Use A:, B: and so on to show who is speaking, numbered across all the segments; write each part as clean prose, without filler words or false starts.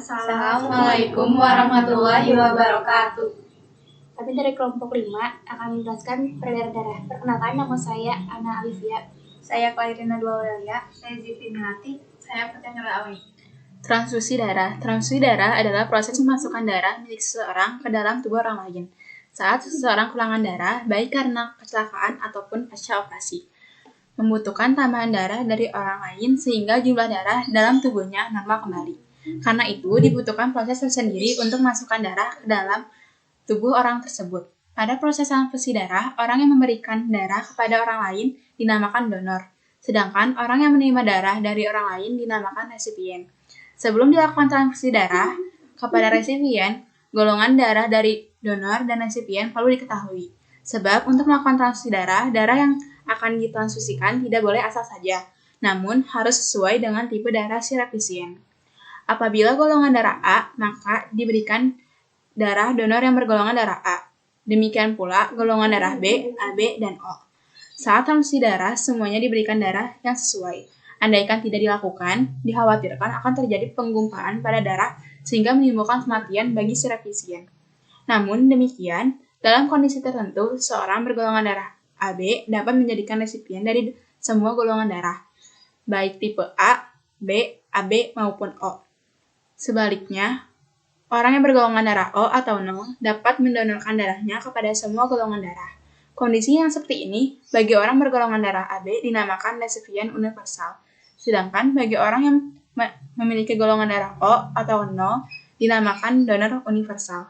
A: Assalamualaikum warahmatullahi wabarakatuh.
B: Kami dari kelompok 5 akan menjelaskan peredaran darah. Perkenalkan, nama saya Ana Alivia.
A: Saya Clarina Dwawelia. Saya Ziti Milati. Saya Fatia Nurul Awi.
C: Transfusi darah. Transfusi darah adalah proses memasukkan darah milik seseorang ke dalam tubuh orang lain saat seseorang kekurangan darah, baik karena kecelakaan ataupun pasca operasi. Membutuhkan tambahan darah dari orang lain sehingga jumlah darah dalam tubuhnya normal kembali. Karena itu, dibutuhkan proses tersendiri untuk memasukkan darah ke dalam tubuh orang tersebut. Pada proses transfusi darah, orang yang memberikan darah kepada orang lain dinamakan donor, sedangkan orang yang menerima darah dari orang lain dinamakan resipien. Sebelum dilakukan transfusi darah kepada resipien, golongan darah dari donor dan resipien perlu diketahui. Sebab untuk melakukan transfusi darah yang akan ditransfusikan tidak boleh asal saja, namun harus sesuai dengan tipe darah si resipien. Apabila golongan darah A, maka diberikan darah donor yang bergolongan darah A. Demikian pula golongan darah B, AB, dan O. Saat transfusi darah, semuanya diberikan darah yang sesuai. Andaikan tidak dilakukan, dikhawatirkan akan terjadi penggumpaan pada darah sehingga menimbulkan kematian bagi si resipien. Namun demikian, dalam kondisi tertentu, seorang bergolongan darah AB dapat menjadikan resipien dari semua golongan darah, baik tipe A, B, AB, maupun O. Sebaliknya, orang yang bergolongan darah O atau 0 dapat mendonorkan darahnya kepada semua golongan darah. Kondisi yang seperti ini, bagi orang bergolongan darah AB dinamakan resipien universal, sedangkan bagi orang yang memiliki golongan darah O atau 0 dinamakan donor universal.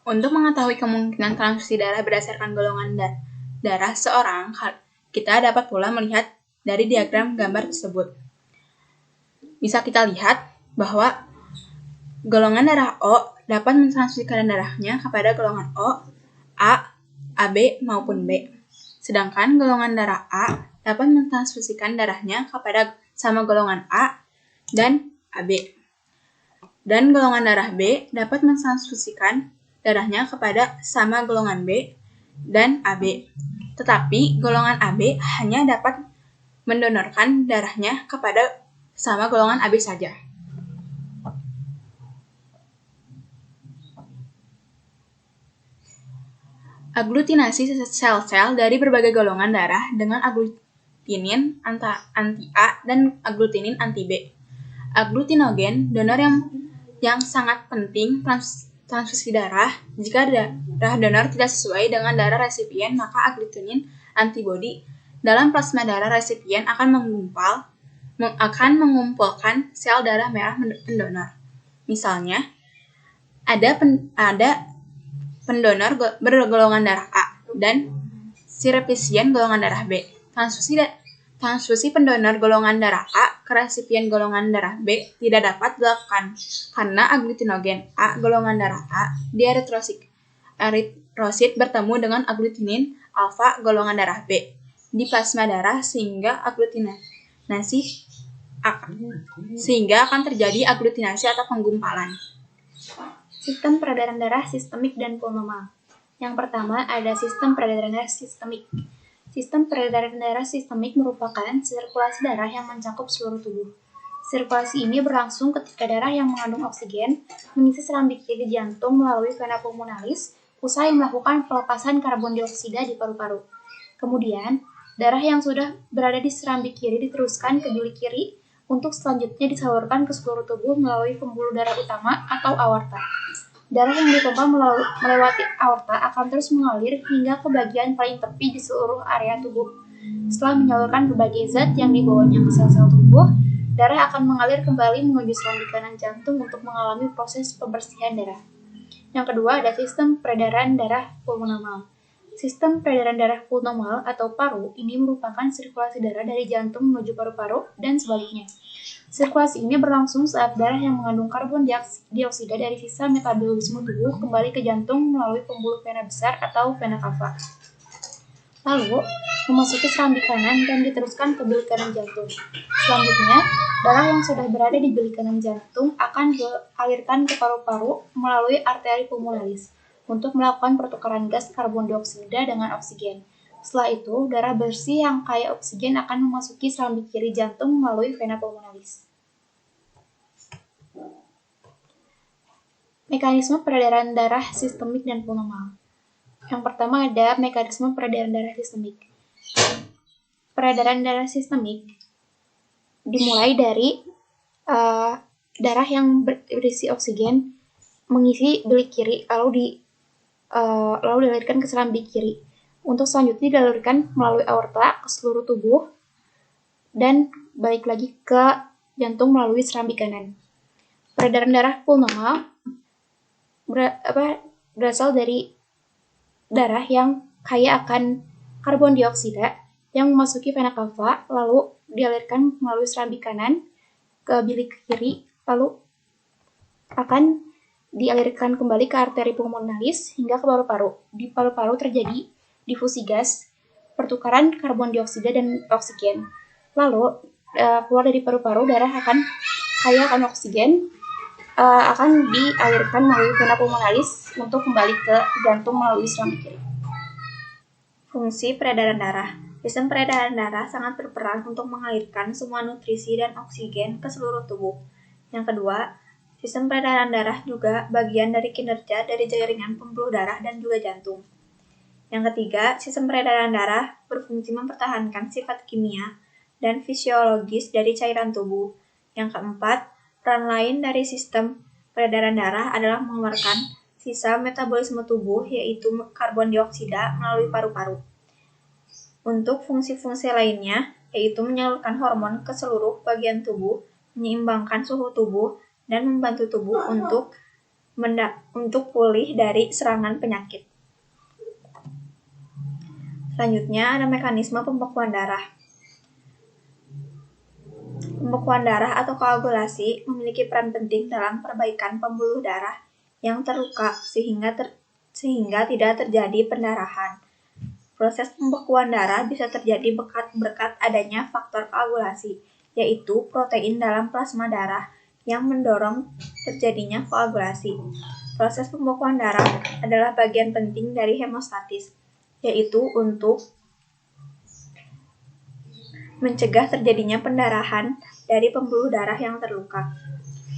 C: Untuk mengetahui kemungkinan transfusi darah berdasarkan golongan darah seorang, kita dapat pula melihat dari diagram gambar tersebut. Bisa kita lihat bahwa golongan darah O dapat mentransfusikan darahnya kepada golongan O, A, AB, maupun B. Sedangkan golongan darah A dapat mentransfusikan darahnya kepada sama golongan A dan AB. Dan golongan darah B dapat mentransfusikan darahnya kepada sama golongan B dan AB. Tetapi golongan AB hanya dapat mendonorkan darahnya kepada sama golongan AB saja. Aglutinasi sel-sel dari berbagai golongan darah dengan aglutinin anti-A dan aglutinin anti-B. Aglutinogen, donor yang sangat penting transfusi darah. Jika darah donor tidak sesuai dengan darah resipien, maka aglutinin antibodi dalam plasma darah resipien akan mengumpulkan sel darah merah pendonor. Misalnya, ada pendonor bergolongan darah A dan si resipien golongan darah B. Transfusi pendonor golongan darah A ke resipien golongan darah B tidak dapat dilakukan karena aglutinogen A golongan darah A di eritrosit bertemu dengan aglutinin alfa golongan darah B di plasma darah sehingga akan terjadi aglutinasi atau penggumpalan.
B: Sistem peredaran darah sistemik dan pulmomal. Yang pertama ada sistem peredaran darah sistemik. Sistem peredaran darah sistemik merupakan sirkulasi darah yang mencakup seluruh tubuh. Sirkulasi ini berlangsung ketika darah yang mengandung oksigen mengisi serambi kiri jantung melalui vena pulmonalis usai melakukan pelepasan karbon dioksida di paru-paru. Kemudian, darah yang sudah berada di serambi kiri diteruskan ke bilik kiri untuk selanjutnya disalurkan ke seluruh tubuh melalui pembuluh darah utama atau aorta. Darah yang dipompa melewati aorta akan terus mengalir hingga ke bagian paling tepi di seluruh area tubuh. Setelah menyalurkan berbagai zat yang dibawanya ke sel-sel tubuh, darah akan mengalir kembali menuju serambi kanan jantung untuk mengalami proses pembersihan darah. Yang kedua ada sistem peredaran darah pulmomal. Sistem peredaran darah pulmomal atau paru ini merupakan sirkulasi darah dari jantung menuju paru-paru dan sebaliknya. Sirkulasi ini berlangsung saat darah yang mengandung karbon dioksida dari sisa metabolisme tubuh kembali ke jantung melalui pembuluh vena besar atau vena cava. Lalu, memasuki serambi kanan dan diteruskan ke bilik kanan jantung. Selanjutnya, darah yang sudah berada di bilik kanan jantung akan dialirkan ke paru-paru melalui arteri pulmonalis untuk melakukan pertukaran gas karbon dioksida dengan oksigen. Setelah itu, darah bersih yang kaya oksigen akan memasuki serambi kiri jantung melalui vena pulmonalis. Mekanisme peredaran darah sistemik dan pulmomal. Yang pertama ada mekanisme peredaran darah sistemik. Peredaran darah sistemik dimulai dari darah yang berisi oksigen mengisi bilik kiri lalu dialirkan ke serambi kiri. Untuk selanjutnya dialirkan melalui aorta ke seluruh tubuh dan balik lagi ke jantung melalui serambi kanan. Peredaran darah pulmomal berasal dari darah yang kaya akan karbon dioksida yang memasuki vena cava lalu dialirkan melalui serambi kanan ke bilik kiri lalu akan dialirkan kembali ke arteri pulmonalis hingga ke paru-paru. Di paru-paru terjadi difusi gas, pertukaran karbon dioksida dan oksigen. Lalu keluar dari paru-paru darah akan kaya akan oksigen akan dialirkan melalui vena pulmonalis untuk kembali ke jantung melalui serambi kiri.
A: Fungsi peredaran darah. Sistem peredaran darah sangat berperan untuk mengalirkan semua nutrisi dan oksigen ke seluruh tubuh. Yang kedua, sistem peredaran darah juga bagian dari kinerja dari jaringan pembuluh darah dan juga jantung. Yang ketiga, sistem peredaran darah berfungsi mempertahankan sifat kimia dan fisiologis dari cairan tubuh. Yang keempat, peran lain dari sistem peredaran darah adalah mengeluarkan sisa metabolisme tubuh yaitu karbon dioksida melalui paru-paru. Untuk fungsi-fungsi lainnya, yaitu menyalurkan hormon ke seluruh bagian tubuh, menyeimbangkan suhu tubuh, dan membantu tubuh untuk pulih dari serangan penyakit. Selanjutnya ada mekanisme pembekuan darah. Pembekuan darah atau koagulasi memiliki peran penting dalam perbaikan pembuluh darah yang terluka sehingga tidak terjadi pendarahan. Proses pembekuan darah bisa terjadi berkat adanya faktor koagulasi, yaitu protein dalam plasma darah yang mendorong terjadinya koagulasi. Proses pembekuan darah adalah bagian penting dari hemostatis, yaitu untuk mencegah terjadinya pendarahan dari pembuluh darah yang terluka.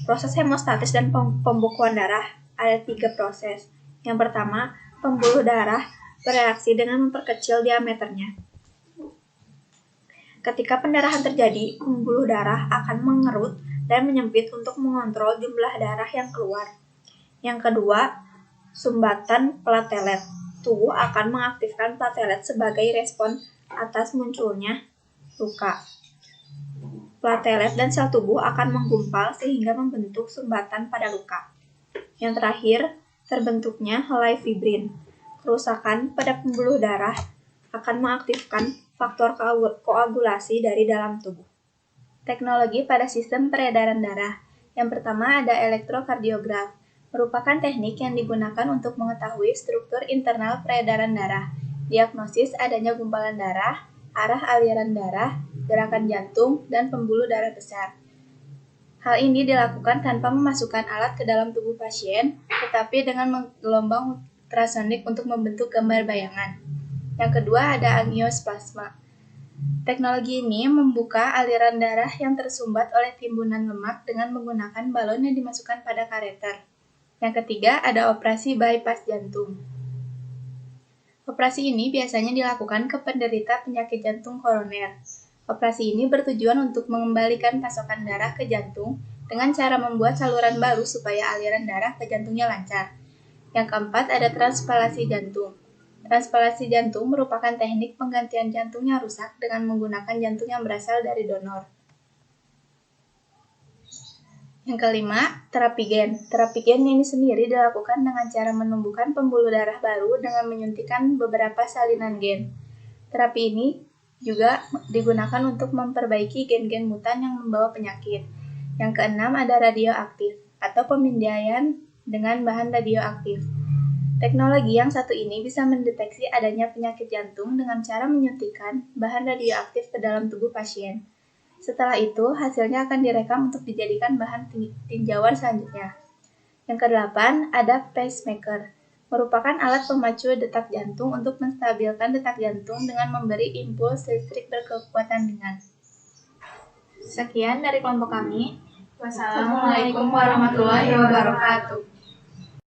A: Proses hemostatis dan pembekuan darah ada 3 proses. Yang pertama, pembuluh darah bereaksi dengan memperkecil diameternya. Ketika pendarahan terjadi, pembuluh darah akan mengerut dan menyempit untuk mengontrol jumlah darah yang keluar. Yang kedua, sumbatan platelet. Tubuh akan mengaktifkan platelet sebagai respon atas munculnya luka. Platelet dan sel tubuh akan menggumpal sehingga membentuk sumbatan pada luka. Yang terakhir, terbentuknya helai fibrin. Kerusakan pada pembuluh darah akan mengaktifkan faktor koagulasi dari dalam tubuh. Teknologi pada sistem peredaran darah. Yang pertama ada elektrokardiograf, merupakan teknik yang digunakan untuk mengetahui struktur internal peredaran darah, diagnosis adanya gumpalan darah, arah aliran darah, gerakan jantung, dan pembuluh darah besar. Hal ini dilakukan tanpa memasukkan alat ke dalam tubuh pasien, tetapi dengan gelombang ultrasonik untuk membentuk gambar bayangan. Yang kedua ada angiosplasma. Teknologi ini membuka aliran darah yang tersumbat oleh timbunan lemak dengan menggunakan balon yang dimasukkan pada kareter. Yang ketiga ada operasi bypass jantung. Operasi ini biasanya dilakukan ke penderita penyakit jantung koroner. Operasi ini bertujuan untuk mengembalikan pasokan darah ke jantung dengan cara membuat saluran baru supaya aliran darah ke jantungnya lancar. Yang keempat ada transplantasi jantung. Transplantasi jantung merupakan teknik penggantian jantung yang rusak dengan menggunakan jantung yang berasal dari donor. Yang kelima, terapi gen. Terapi gen ini sendiri dilakukan dengan cara menumbuhkan pembuluh darah baru dengan menyuntikkan beberapa salinan gen. Terapi ini juga digunakan untuk memperbaiki gen-gen mutan yang membawa penyakit. Yang keenam ada radioaktif atau pemindaian dengan bahan radioaktif. Teknologi yang satu ini bisa mendeteksi adanya penyakit jantung dengan cara menyuntikkan bahan radioaktif ke dalam tubuh pasien. Setelah itu, hasilnya akan direkam untuk dijadikan bahan tinjauan selanjutnya. Yang kedelapan, ada pacemaker.
B: merupakan alat pemacu detak jantung untuk menstabilkan detak jantung dengan memberi impuls listrik berkekuatan ringan.
A: Sekian dari kelompok kami.
C: Wassalamualaikum warahmatullahi wabarakatuh.